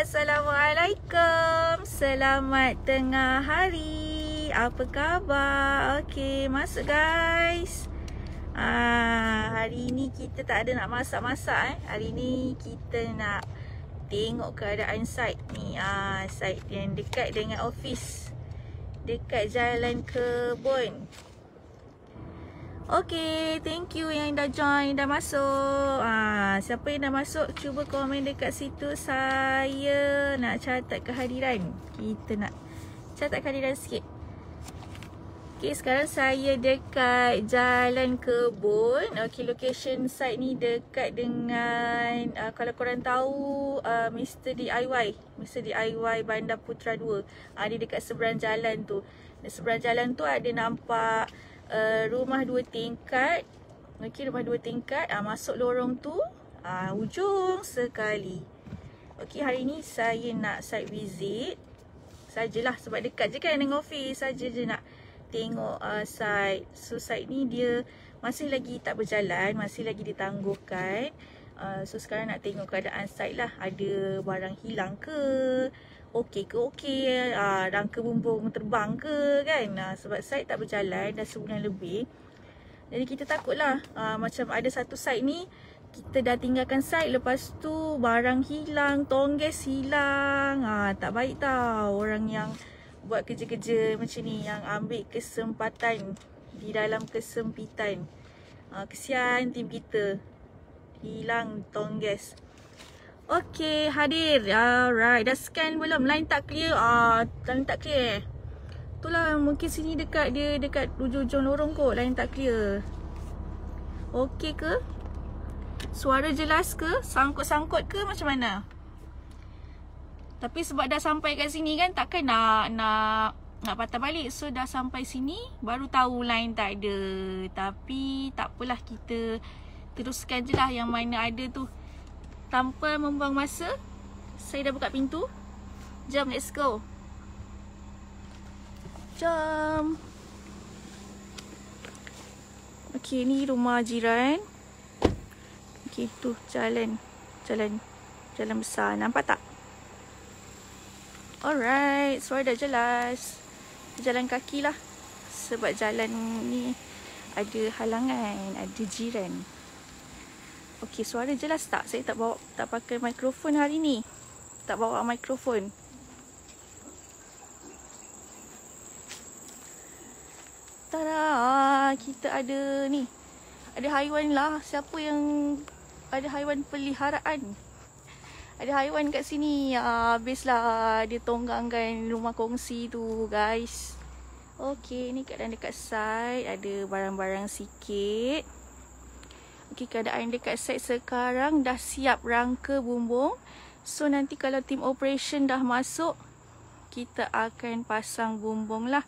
Assalamualaikum. Selamat tengah hari. Apa khabar? Okey, masuk guys. Hari ni kita tak ada nak masak-masak Hari ni kita nak tengok keadaan site ni. Site yang dekat dengan office, dekat Jalan Kebun. Okay, thank you yang dah join, dah masuk. Siapa yang dah masuk, cuba komen dekat situ. Saya nak catat kehadiran. Kita nak catat kehadiran sikit. Okay, sekarang saya dekat Jalan Kebun. Okay, location site ni dekat dengan kalau korang tahu Mr. DIY Bandar Putra 2. Dia dekat seberang jalan tu. Di seberang jalan tu ada nampak rumah 2 tingkat. Okey, rumah 2 tingkat. Masuk lorong tu, ujung sekali. Okey, hari ni saya nak site visit sajalah, sebab dekat je kan dengan office. Saja je nak tengok site. So site ni dia masih lagi tak berjalan, masih lagi ditangguhkan. So sekarang nak tengok keadaan site lah. Ada barang hilang ke? Okey ke okey, rangka bumbung terbang ke kan. Sebab site tak berjalan dah sebulan lebih. Jadi kita takut lah, macam ada satu site ni kita dah tinggalkan site, lepas tu barang hilang, tongges hilang. Tak baik tau orang yang buat kerja-kerja macam ni, yang ambil kesempatan di dalam kesempitan. Kesian tim kita, hilang tongges. Okay, hadir. Alright, dah scan belum? Line tak clear? Line tak clear. Itulah, mungkin sini dekat, dia dekat ujung-ujung lorong kot. Line tak clear. Okay ke? Suara jelas ke? Sangkut-sangkut ke macam mana? Tapi sebab dah sampai kat sini kan, takkan nak patah balik. So dah sampai sini baru tahu line tak ada. Tapi tak apalah, kita teruskan je lah yang mana ada tu. Tanpa membuang masa, saya dah buka pintu. Jom, let's go. Jom. Okay, ni rumah jiran. Okay, tu jalan besar. Nampak tak? Alright, suara dah jelas. Jalan kaki lah, sebab jalan ni ada halangan, ada jiran. Okey, suara jelas tak? Saya tak pakai mikrofon hari ni. Tak bawa mikrofon. Tada, kita ada ni. Ada haiwan lah. Siapa yang ada haiwan peliharaan? Ada haiwan kat sini. Habislah dia tonggangkan rumah kongsi tu, guys. Okey, ni keadaan dekat site. Ada barang-barang sikit. Okay, keadaan dekat site sekarang dah siap rangka bumbung. So nanti kalau tim operation dah masuk, kita akan pasang bumbung lah.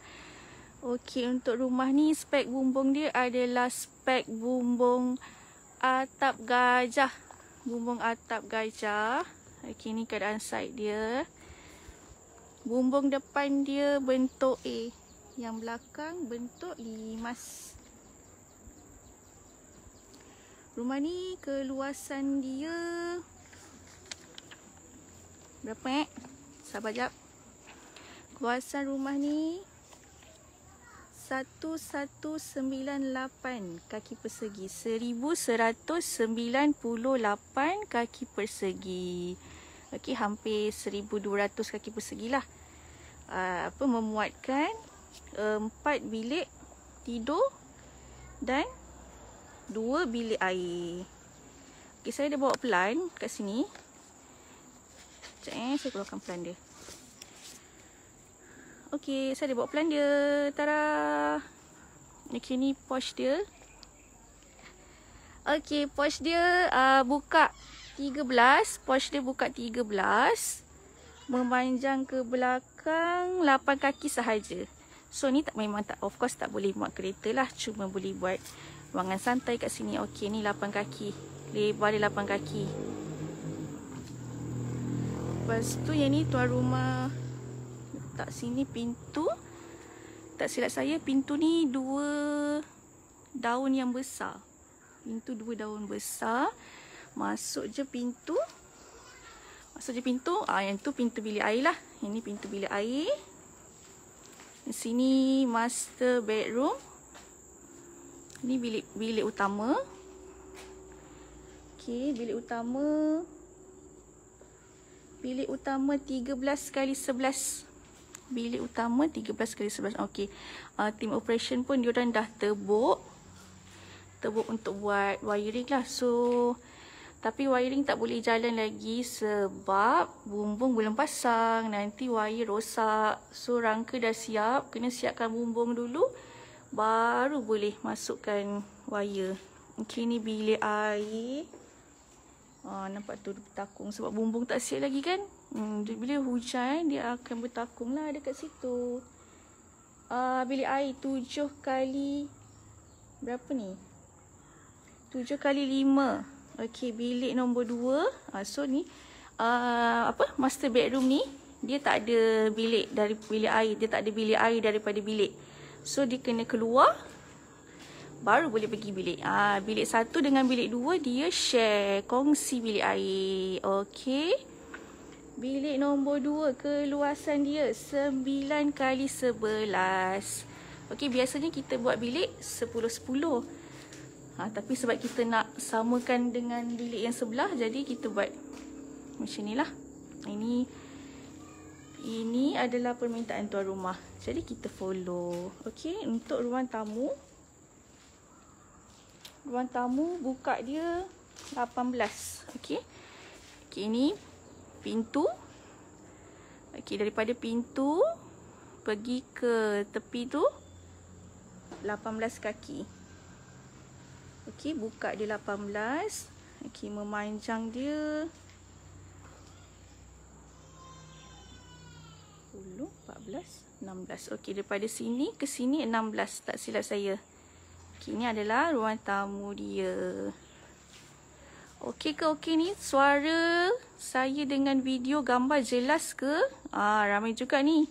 Okay, untuk rumah ni spek bumbung dia adalah spek bumbung atap gajah. Bumbung atap gajah. Okay, ni keadaan site dia. Bumbung depan dia bentuk A, yang belakang bentuk limas. Rumah ni keluasan dia berapa Sabar jap. Keluasan rumah ni 1198 kaki persegi. 1198 kaki persegi. Okey, hampir 1200 kaki persegi lah. Memuatkan 4 bilik tidur dan 2 bilik air. Okay, saya dah bawa pelan kat sini. Sekejap saya keluarkan pelan dia. Okay, saya dah bawa pelan dia. Tada. Okay, ni porch dia. Okay, porch dia buka 13. Porch dia buka 13. Memanjang ke belakang 8 kaki sahaja. So ni memang tak, of course tak boleh muat kereta lah. Cuma boleh buat ruangan santai kat sini. Okey, ni 8 kaki. Lebar dia 8 kaki. Lepas tu yang ni tuan rumah letak sini pintu. Tak silap saya, pintu ni 2 daun yang besar. Pintu 2 daun besar. Masuk je pintu. saja pintu. Yang tu pintu bilik air lah. Ini pintu bilik air. Di sini master bedroom. Ini bilik utama. Okey, bilik utama. Bilik utama 13x11. Bilik utama 13x11. Okey. Team operation pun diorang dah tebuk untuk buat wiring lah. So tapi wiring tak boleh jalan lagi sebab bumbung belum pasang. Nanti wire rosak. So rangka dah siap. Kena siapkan bumbung dulu. Baru boleh masukkan wire. Okey, ni bilik air. Nampak tu bertakung sebab bumbung tak siap lagi kan. Bila hujan dia akan bertakung lah dekat situ. Bilik air 7 kali berapa ni? 7 kali 5. Okey, bilik nombor 2. So ni master bedroom ni dia tak ada bilik dari bilik air. Dia tak ada bilik air daripada bilik. So dia kena keluar baru boleh pergi bilik. Bilik 1 dengan bilik 2 dia share, kongsi bilik air. Okey. Bilik nombor 2 keluasan dia 9x11. Okey, biasanya kita buat bilik 10-10. Tapi sebab kita nak samakan dengan bilik yang sebelah, jadi kita buat macam ni lah. Ini adalah permintaan tuan rumah. Jadi kita follow. Okey, untuk ruang tamu. Ruang tamu buka dia 18. Okey. Okey, ini pintu. Okey, daripada pintu pergi ke tepi tu 18 kaki. Okey, buka dia 18. Okey, memanjang dia 10, 14, 16. Okey, daripada sini ke sini 16. Tak silap saya. Okey, ini adalah ruang tamu dia. Okey ke okey ni? Suara saya dengan video gambar jelas ke? Ramai juga ni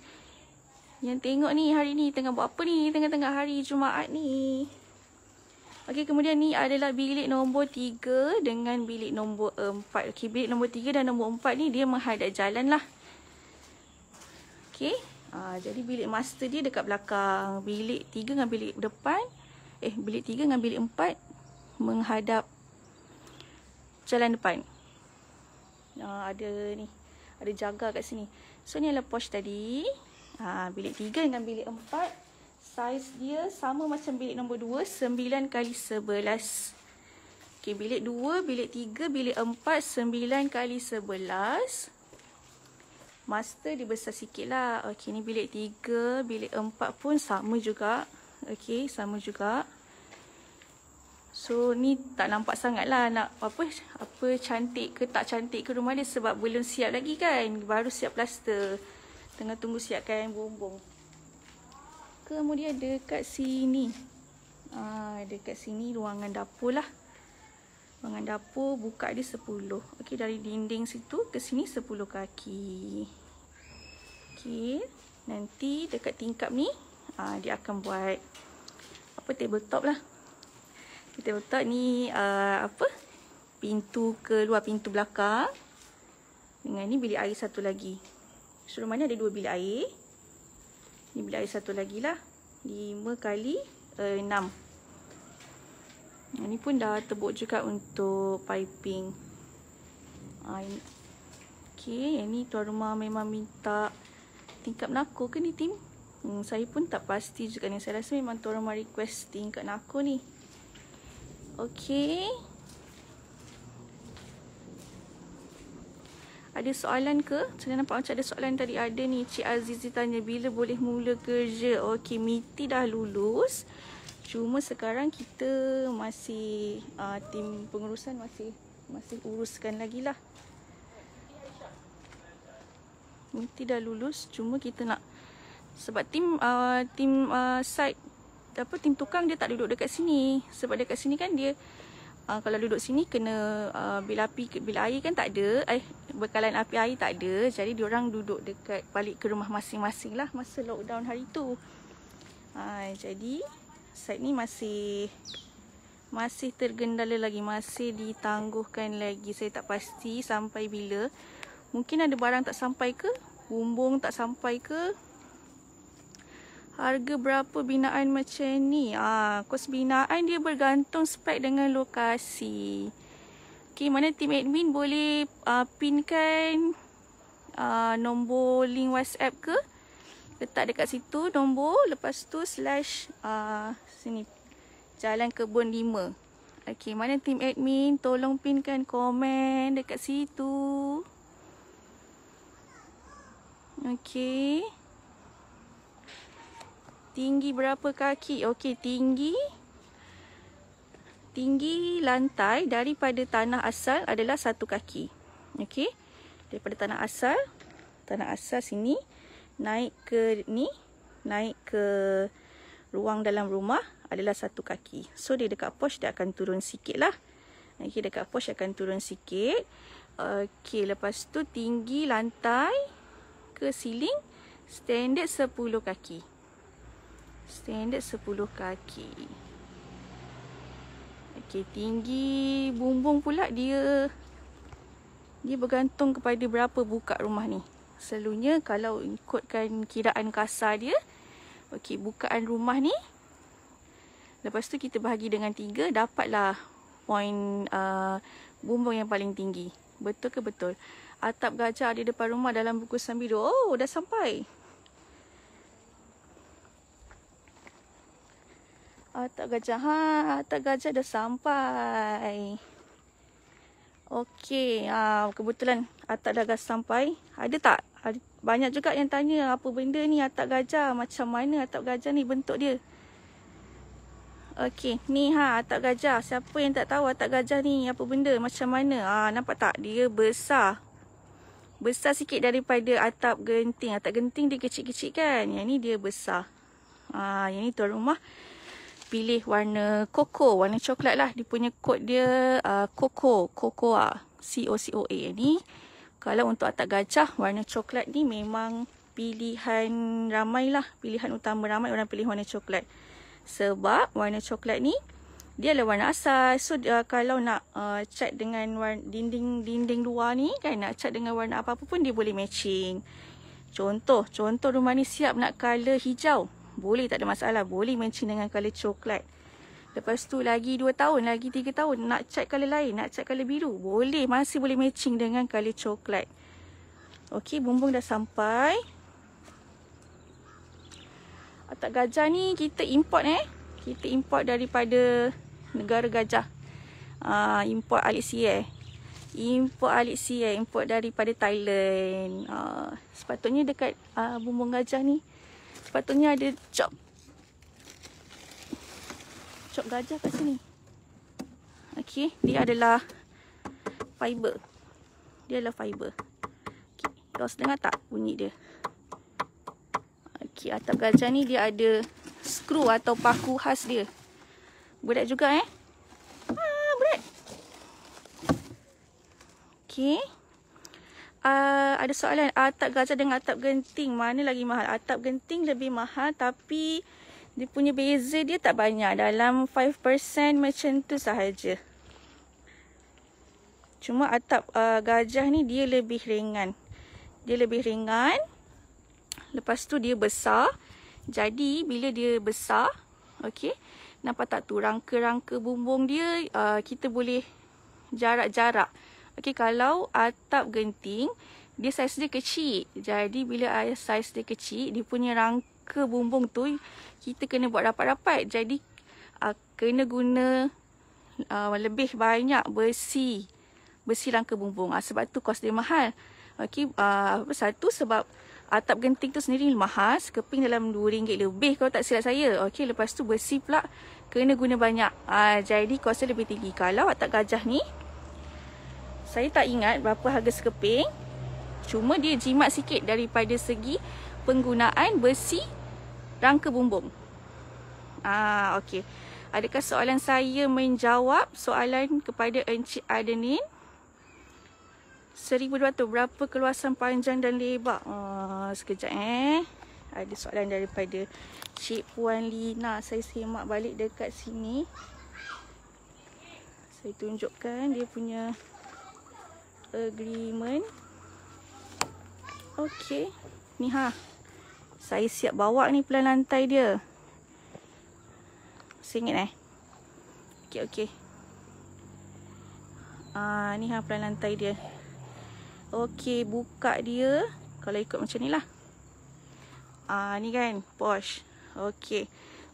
yang tengok ni hari ni. Tengah buat apa ni? Tengah-tengah hari Jumaat ni. Okey, kemudian ni adalah bilik nombor 3 dengan bilik nombor 4. Okey, bilik nombor 3 dan nombor 4 ni dia menghadap jalan lah. Okey. Jadi bilik master dia dekat belakang. Bilik 3 dengan bilik depan. Bilik 3 dengan bilik 4 menghadap jalan depan. Ada ni. Ada jaga kat sini. So ni adalah porch tadi. Bilik 3 dengan bilik 4. Saiz dia sama macam bilik nombor 2. 9x11. Okey, bilik 2, bilik 3, bilik 4. 9x11. Master dia besar sikit lah. Okey, ni bilik 3, bilik 4 pun sama juga. Okey, sama juga. So ni tak nampak sangat lah nak apa cantik ke tak cantik ke rumah dia sebab belum siap lagi kan. Baru siap plaster. Tengah tunggu siapkan bumbung. Kemudian dekat sini. Dekat sini ruangan dapur lah. Ruangan dapur buka dia 10. Okey, dari dinding situ ke sini 10 kaki. Okey, nanti dekat tingkap ni dia akan buat tabletop lah. Tabletop ni pintu keluar, pintu belakang. Dengan ni bilik air satu lagi. So rumah ni ada 2 bilik air. Ni bilik air satu lagi lah. 5x6. Ini pun dah tebuk juga untuk piping. Okey, yang ni tuan rumah memang minta tingkap nako ke ni tim? Saya pun tak pasti juga ni. Saya rasa memang tuan rumah request tingkap nako ni. Okey. Ada soalan ke? Saya nampak macam ada soalan tadi. Ada ni, Cik Azizi tanya bila boleh mula kerja. Okey, Miti dah lulus. Cuma sekarang kita masih tim pengurusan masih uruskan lagi lah. Miti dah lulus, cuma kita nak sebab tim site tim tukang dia tak duduk dekat sini. Sebab dekat sini kan dia kalau duduk sini kena bil air kan tak ada. Bekalan api air tak ada. Jadi diorang duduk dekat balik ke rumah masing-masing lah masa lockdown hari tu. Jadi site ni masih tergendala lagi, masih ditangguhkan lagi. Saya tak pasti sampai bila Mungkin ada barang tak sampai ke? Bumbung tak sampai ke? Harga berapa binaan macam ni? Kos binaan dia bergantung spek dengan lokasi. Okay, mana tim admin boleh pinkan nombor link WhatsApp ke? Letak dekat situ nombor. Lepas tu slash sini. Jalan Kebun 5. Okay, mana tim admin? Tolong pinkan komen dekat situ. Okay. Tinggi berapa kaki? Okey, tinggi lantai daripada tanah asal adalah 1 kaki. Okey. Daripada tanah asal sini naik ke ruang dalam rumah adalah 1 kaki. So dia dekat porch dia akan turun sikit lah. Okey, dekat porch akan turun sikit. Okey, lepas tu tinggi lantai ke siling standard 10 kaki. Standard 10 kaki. Okey, tinggi bumbung pula dia bergantung kepada berapa buka rumah ni. Selalunya kalau ikutkan kiraan kasar dia, okey, bukaan rumah ni lepas tu kita bahagi dengan 3, dapatlah poin bumbung yang paling tinggi. Betul ke betul? Atap gajah ada depan rumah dalam bungkusan biru. Oh, dah sampai. Atap gajah dah sampai. Okey, kebetulan atap dah sampai. Ada tak? Banyak juga yang tanya apa benda ni atap gajah. Macam mana atap gajah ni bentuk dia? Okey, ni atap gajah. Siapa yang tak tahu atap gajah ni apa benda? Macam mana? Nampak tak? Dia besar. Besar sikit daripada atap genting. Atap genting dia kecil-kecil kan? Yang ni dia besar. Yang ni tuan rumah pilih warna koko, warna coklat lah. Dia punya kod dia cocoa, C-O-C-O-A. Ni kalau untuk atap gajah warna coklat ni memang pilihan ramai lah. Pilihan utama ramai orang pilih warna coklat. Sebab warna coklat ni dia adalah warna asal. So kalau nak cat dengan dinding luar ni kan, nak cat dengan warna apa-apa pun dia boleh matching. Contoh rumah ni siap nak colour hijau. Boleh, tak ada masalah. Boleh matching dengan colour coklat. Lepas tu lagi 2 tahun, lagi 3 tahun nak cat colour lain, nak cat colour biru. Boleh, masih boleh matching dengan colour coklat. Okey, bumbung dah sampai. Atap gajah ni kita import Kita import daripada negara gajah. Import alik siar. Import daripada Thailand. Sepatutnya dekat bumbung gajah ni sepatutnya ada cop gajah kat sini. Okey, dia adalah fiber. Okey, kau dengar tak bunyi dia? Okey, atap gajah ni dia ada skru atau paku khas dia. Berat juga berat. Okey. Ada soalan, atap gajah dengan atap genting mana lagi mahal? Atap genting lebih mahal tapi dia punya beza dia tak banyak, dalam 5% macam tu sahaja. Cuma atap gajah ni dia lebih ringan. Lepas tu dia besar. Jadi bila dia besar, okey, nampak tak tu rangka-rangka bumbung dia, kita boleh jarak-jarak. Okey, kalau atap genting, dia saiz dia kecil. Jadi bila saiz dia kecil, dia punya rangka bumbung tu kita kena buat rapat-rapat. Jadi kena guna lebih banyak besi rangka bumbung. Sebab tu kos dia mahal. Okey, satu sebab atap genting tu sendiri mahal, sekeping dalam RM2 lebih kalau tak silap saya. Okey, lepas tu besi pula kena guna banyak. Jadi kosnya lebih tinggi. Kalau atap gajah ni, saya tak ingat berapa harga sekeping. Cuma dia jimat sikit daripada segi penggunaan besi rangka bumbung. Okey. Adakah soalan saya menjawab soalan kepada Encik Adenin? 1200 berapa keluasan panjang dan lebar? Sekejap Ada soalan daripada Cik Puan Lina. Saya semak balik dekat sini. Saya tunjukkan dia punya agreement. Okey. Ni saya siap bawa ni pelan lantai dia. Singit Okey. Ni pelan lantai dia. Okey, buka dia kalau ikut macam ni lah. Ni kan posh. Okey.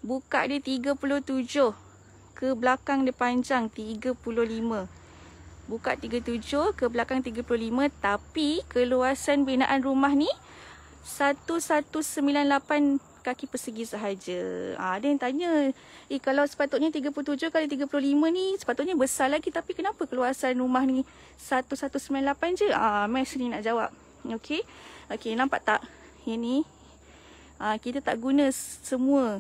Buka dia 37. Ke belakang dia panjang 35. Buka 37, ke belakang 35, tapi keluasan binaan rumah ni 1198 kaki persegi sahaja. Ada yang tanya, kalau sepatutnya 37 kali 35 ni sepatutnya besar lagi, tapi kenapa keluasan rumah ni 1198 je? Mas ni nak jawab. Okey. Okey, nampak tak? Ini kita tak guna semua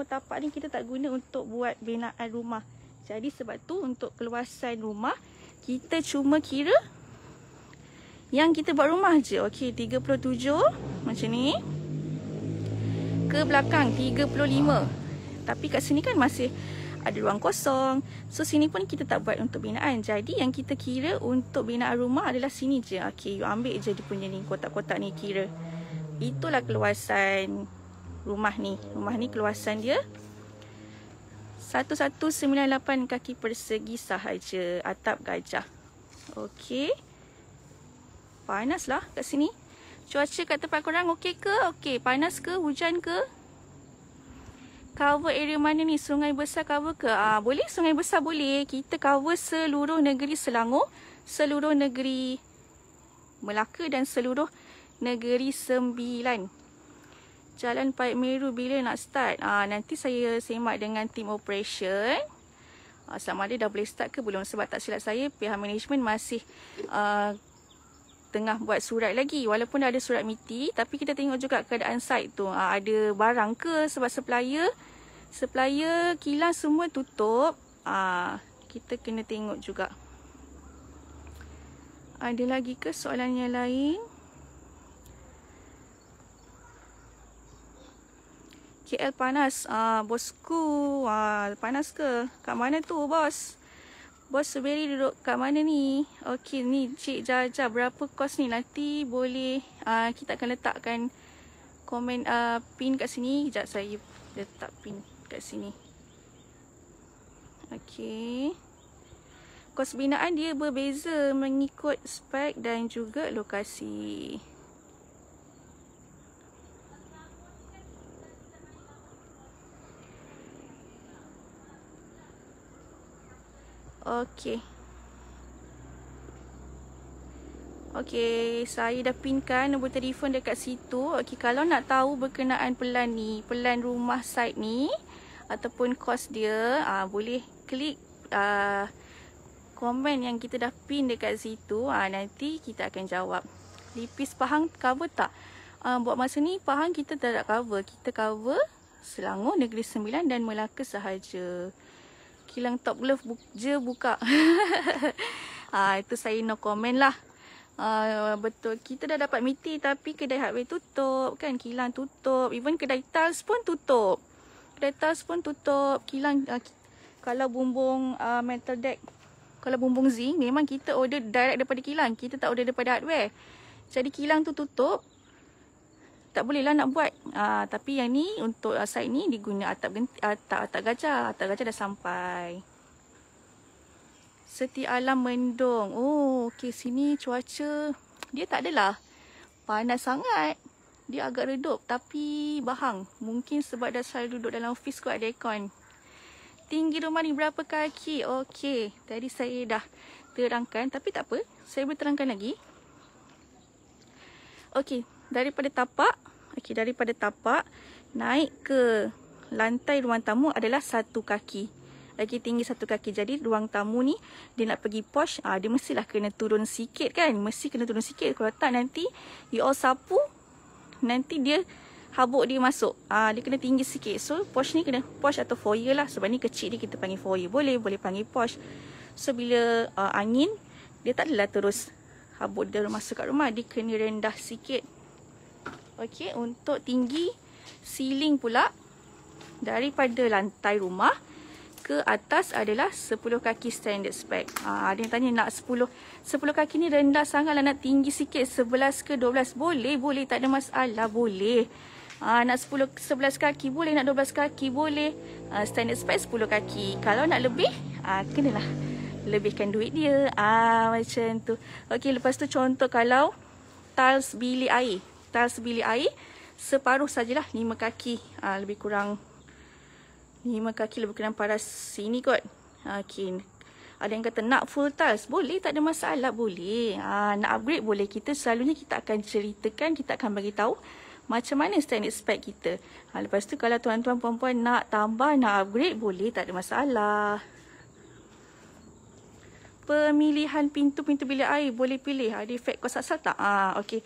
tapak ni, kita tak guna untuk buat binaan rumah. Jadi sebab tu untuk keluasan rumah kita cuma kira yang kita buat rumah je. Okey, 37 macam ni. Ke belakang 35. Tapi kat sini kan masih ada ruang kosong. So sini pun kita tak buat untuk binaan. Jadi yang kita kira untuk binaan rumah adalah sini je. Okey, you ambil je dia punya ni, kotak-kotak ni kira. Itulah keluasan rumah ni. Rumah ni keluasan dia 1198 kaki persegi sahaja. Atap gajah. Okey. Panaslah kat sini. Cuaca kat tempat korang okey ke? Okey. Panas ke? Hujan ke? Cover area mana ni? Sungai Besar cover ke? Boleh Sungai Besar boleh. Kita cover seluruh negeri Selangor, seluruh negeri Melaka dan seluruh negeri Sembilan. Jalan Paik Meru bila nak start? Nanti saya semak dengan tim operation. Sama ada dah boleh start ke belum. Sebab tak silap saya, pihak management masih tengah buat surat lagi. Walaupun dah ada surat MITI, tapi kita tengok juga keadaan site tu. Ada barang ke? Sebab supplier kilang semua tutup. Kita kena tengok juga. Ada lagi ke soalan yang lain? KL panas. Bosku. Panas ke? Kat mana tu, bos? Bos Suberi duduk kat mana ni? Okey, ni Cik Jaja. Berapa kos ni? Nanti boleh kita akan letakkan komen pin kat sini. Sekejap saya letak pin kat sini. Okey. Kos binaan dia berbeza mengikut spek dan juga lokasi. Okey. Okey, saya dah pinkan nombor telefon dekat situ. Okey, kalau nak tahu berkenaan pelan ni, pelan rumah site ni ataupun kos dia, boleh klik komen yang kita dah pin dekat situ. Nanti kita akan jawab. Lipis Pahang cover tak? Buat masa ni Pahang kita tak cover. Kita cover Selangor, Negeri Sembilan dan Melaka sahaja. Kilang Top Glove je buka. Itu saya no comment lah. Betul, kita dah dapat MITI tapi kedai hardware tutup kan, kilang tutup, even kedai tiles pun tutup. Kedai tiles pun tutup, kilang kalau bumbung metal deck, kalau bumbung zinc memang kita order direct daripada kilang, kita tak order daripada hardware. Jadi kilang tu tutup, tak bolehlah nak buat. Tapi yang ni untuk site ni diguna atap gajah. Atap gajah dah sampai. Seti Alam mendung. Oh, okey, sini cuaca dia tak adalah panas sangat. Dia agak redup tapi bahang. Mungkin sebab dah selalu duduk dalam office kot, ada aircon. Tinggi rumah ni berapa kaki? Okey, tadi saya dah terangkan tapi tak apa, saya boleh terangkan lagi. Okey, daripada tapak naik ke lantai ruang tamu adalah 1 kaki. Lagi tinggi 1 kaki. Jadi ruang tamu ni dia nak pergi posh, dia mestilah kena turun sikit kan. Mesti kena turun sikit. Kalau tak nanti you all sapu, nanti dia habuk dia masuk. Dia kena tinggi sikit. So posh ni kena posh atau foyer lah. Sebab ni kecil ni kita panggil foyer. Boleh panggil posh. So bila angin, dia tak adalah terus habuk dia masuk kat rumah. Dia kena rendah sikit. Okey, untuk tinggi ceiling pula daripada lantai rumah ke atas adalah 10 kaki standard spek. Ada yang tanya nak 10 kaki ni rendah sangat lah, nak tinggi sikit 11 ke 12. Boleh, tak ada masalah, boleh. Nak 11 kaki boleh, nak 12 kaki boleh. Standard spek 10 kaki. Kalau nak lebih, kenalah lebihkan duit dia. Macam tu. Okey, lepas tu contoh kalau tiles bilik air. Tiles bilik air separuh sajalah, 5 kaki. Lebih kurang 5 kaki, lebih kurang paras sini kot. Okey. Ada yang kata nak full tiles. Boleh, tak ada masalah, boleh. Nak upgrade boleh. Selalunya kita akan ceritakan, kita akan bagi tahu macam mana standard spek kita. Lepas tu kalau tuan-tuan puan-puan nak tambah, nak upgrade, boleh, tak ada masalah. Pemilihan pintu-pintu bilik air boleh pilih. Ada efek kos asal tak? Okey.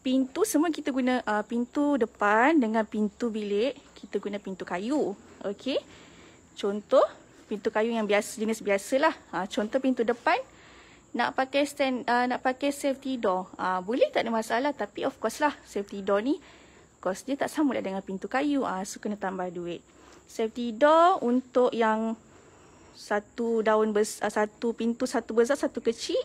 Pintu semua kita guna pintu depan dengan pintu bilik kita guna pintu kayu. Okey. Contoh pintu kayu yang biasa, jenis biasalah. Contoh pintu depan nak pakai safety door. Boleh, tak ada masalah, tapi of course lah safety door ni kos dia tak sama lah dengan pintu kayu. So kena tambah duit. Safety door untuk yang satu pintu, satu besar, satu kecil,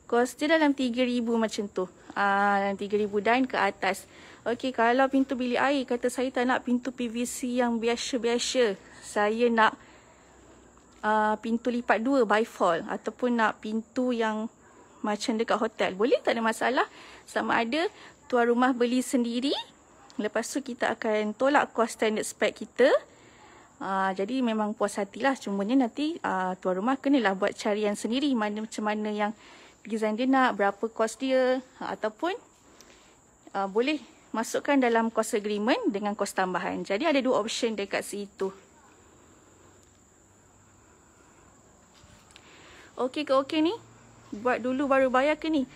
kos dia dalam 3,000 macam tu. Dalam 3,000 dan ke atas. Okey, kalau pintu bilik air, kata saya tak nak pintu PVC yang biasa-biasa. Saya nak pintu lipat 2 bifold, ataupun nak pintu yang macam dekat hotel. Boleh, tak ada masalah. Sama ada tuan rumah beli sendiri, lepas tu kita akan tolak kos standard spek kita. Jadi memang puas hatilah. Cumanya nanti tuan rumah kenalah buat carian sendiri macam mana yang design dia nak, berapa kos dia, ataupun boleh masukkan dalam kos agreement dengan kos tambahan. Jadi ada 2 option dekat situ. Okey ke okey ni? Buat dulu baru bayar ke ni?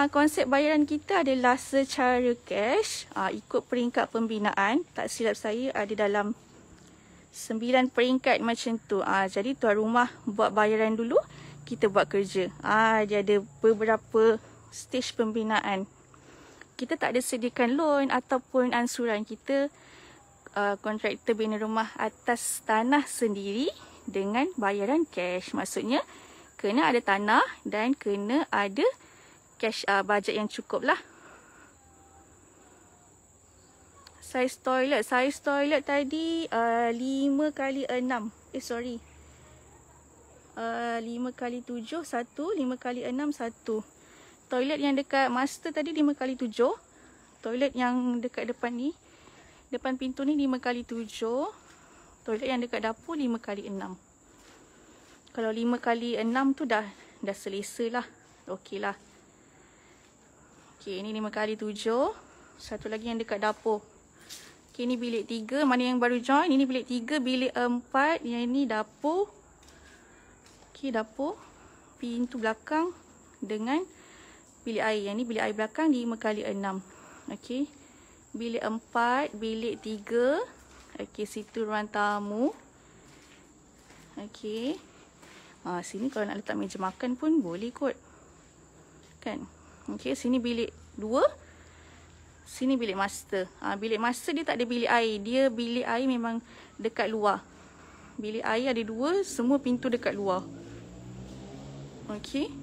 Konsep bayaran kita adalah secara cash, ikut peringkat pembinaan. Tak silap saya ada dalam 9 peringkat macam tu. Jadi tuan rumah buat bayaran dulu, kita buat kerja. Dia ada beberapa stage pembinaan. Kita tak ada sediakan loan ataupun ansuran. Kita kontraktor bina rumah atas tanah sendiri dengan bayaran cash. Maksudnya kena ada tanah dan kena ada cash, bajet yang cukup lah. Saiz toilet tadi 5x6. 5x7 1, 5x6 1. Toilet yang dekat master tadi 5x7. Toilet yang dekat depan ni, depan pintu ni 5x7. Toilet yang dekat dapur 5x6. Kalau 5x6 tu dah selesa lah. Okey lah. Okey, ni 5x7. Satu lagi yang dekat dapur. Okey, ni bilik 3. Mana yang baru join? Ini bilik 3, bilik 4. Yang ni dapur. Okey, dapur. Pintu belakang dengan bilik air. Yang ni bilik air belakang 5x6. Okey. Bilik 4, bilik 3. Okey, situ ruang tamu. Okey. Sini kalau nak letak meja makan pun boleh kot. Kan? Okey, sini bilik 2. Sini bilik master. Bilik master dia tak ada bilik air. Dia bilik air memang dekat luar. Bilik air ada 2, semua pintu dekat luar. Okey.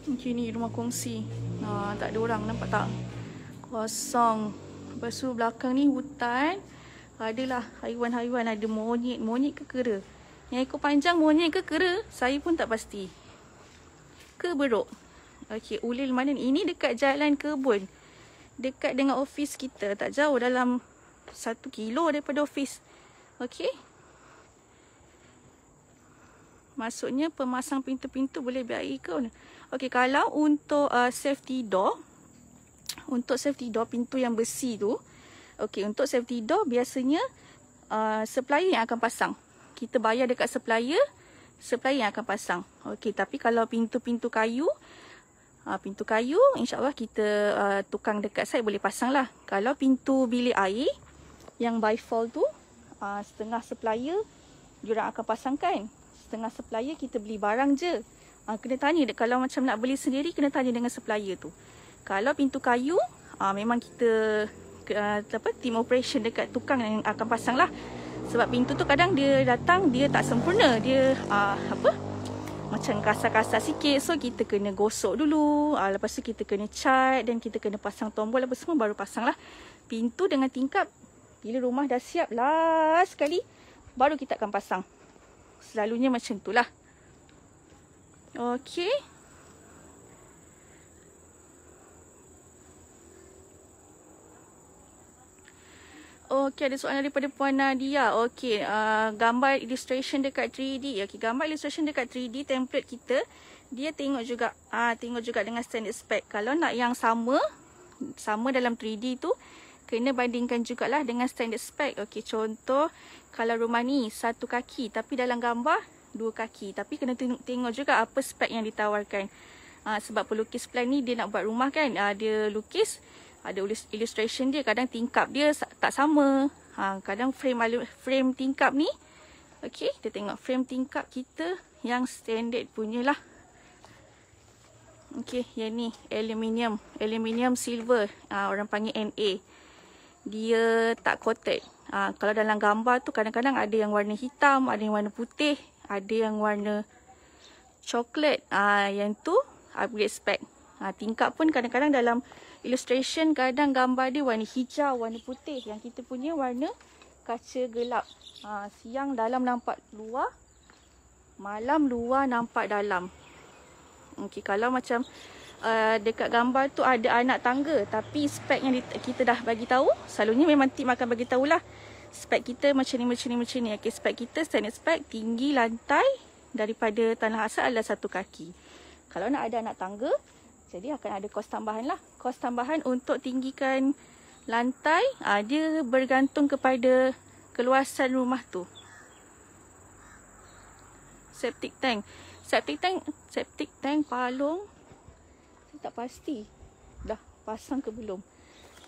Okey, ni rumah kongsi. Tak ada orang, nampak tak? Kosong. Lepas tu belakang ni hutan. Adalah haiwan-haiwan, ada monyet. Monyet ke kera? Yang ekor panjang monyet ke kera? Saya pun tak pasti. Ke beruk? Okey, ulil mana ni? Ini dekat jalan kebun. Dekat dengan office kita. Tak jauh, dalam 1 kilo daripada office. Okey. Maksudnya pemasang pintu-pintu boleh baik ke? Okey, kalau untuk safety door. Untuk safety door, pintu yang besi tu. Okey, untuk safety door biasanya supplier yang akan pasang. Kita bayar dekat supplier yang akan pasang. Okey, tapi kalau pintu-pintu kayu, insyaAllah kita tukang dekat site boleh pasang lah. Kalau pintu bilik air yang bifold tu, setengah supplier diorang akan pasangkan. Setengah supplier kita beli barang je. Kena tanya, kalau macam nak beli sendiri, kena tanya dengan supplier tu. Kalau pintu kayu, memang kita team operation dekat tukang yang akan pasang lah. Sebab pintu tu kadang dia datang, dia tak sempurna. Dia macam kasar-kasar sikit. So kita kena gosok dulu. Lepas tu kita kena cat dan kita kena pasang tombol apa semua, baru pasang lah. Pintu dengan tingkap, bila rumah dah siap last sekali, baru kita akan pasang. Selalunya macam tu lah. Okey. Okey, ada soalan daripada Puan Nadia. Okey, gambar illustration dekat 3D. Okey, gambar illustration dekat 3D template kita, dia tengok juga dengan standard spec. Kalau nak yang sama dalam 3D tu, kena bandingkan jugalah dengan standard spec. Okey, contoh kalau rumah ni 1 kaki tapi dalam gambar 2 kaki. Tapi kena tengok juga apa spek yang ditawarkan. Sebab pelukis plan ni dia nak buat rumah kan, dia lukis, ada illustration dia, kadang tingkap dia tak sama. Kadang frame tingkap ni, okey, kita tengok frame tingkap kita yang standard punya lah. Okey, yang ni aluminium silver, orang panggil NA. Dia tak coated. Kalau dalam gambar tu kadang-kadang ada yang warna hitam, ada yang warna putih, ada yang warna coklat. Yang tu upgrade spec. Tingkap pun kadang-kadang dalam illustration, kadang gambar dia warna hijau, warna putih. Yang kita punya warna kaca gelap. Siang dalam nampak luar, malam luar nampak dalam. Okey, kalau macam dekat gambar tu ada anak tangga, tapi spek yang kita dah bagi tahu, selalunya memang tim akan bagi tahulah spek kita macam ni. Okey, spek kita standard spek, tinggi lantai daripada tanah asal adalah 1 kaki. Kalau nak ada anak tangga, jadi akan ada kos tambahan lah. Kos tambahan untuk tinggikan lantai, dia bergantung kepada keluasan rumah tu. Septic tank palung, saya tak pasti dah pasang ke belum.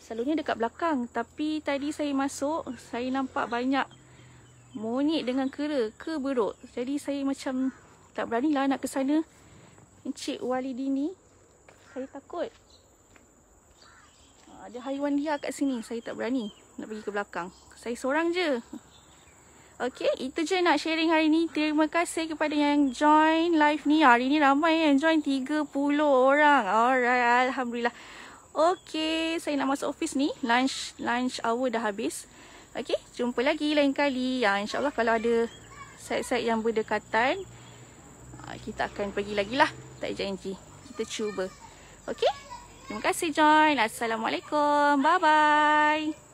Selalunya dekat belakang, tapi tadi saya masuk, saya nampak banyak monyet dengan kera, beruk. Jadi saya macam tak beranilah nak ke sana. Encik Walidini, saya takut ada haiwan liar kat sini. Saya tak berani nak pergi ke belakang. Saya seorang je. Okey, itu je nak sharing hari ni. Terima kasih kepada yang join live ni. Hari ni ramai yang join, 30 orang. Alright, alhamdulillah. Okey, saya nak masuk office ni. Lunch hour dah habis. Okey, jumpa lagi lain kali. InsyaAllah kalau ada site-site yang berdekatan, kita akan pergi lagi lah. Tak janji. Kita cuba. Okey, terima kasih join. Assalamualaikum. Bye-bye.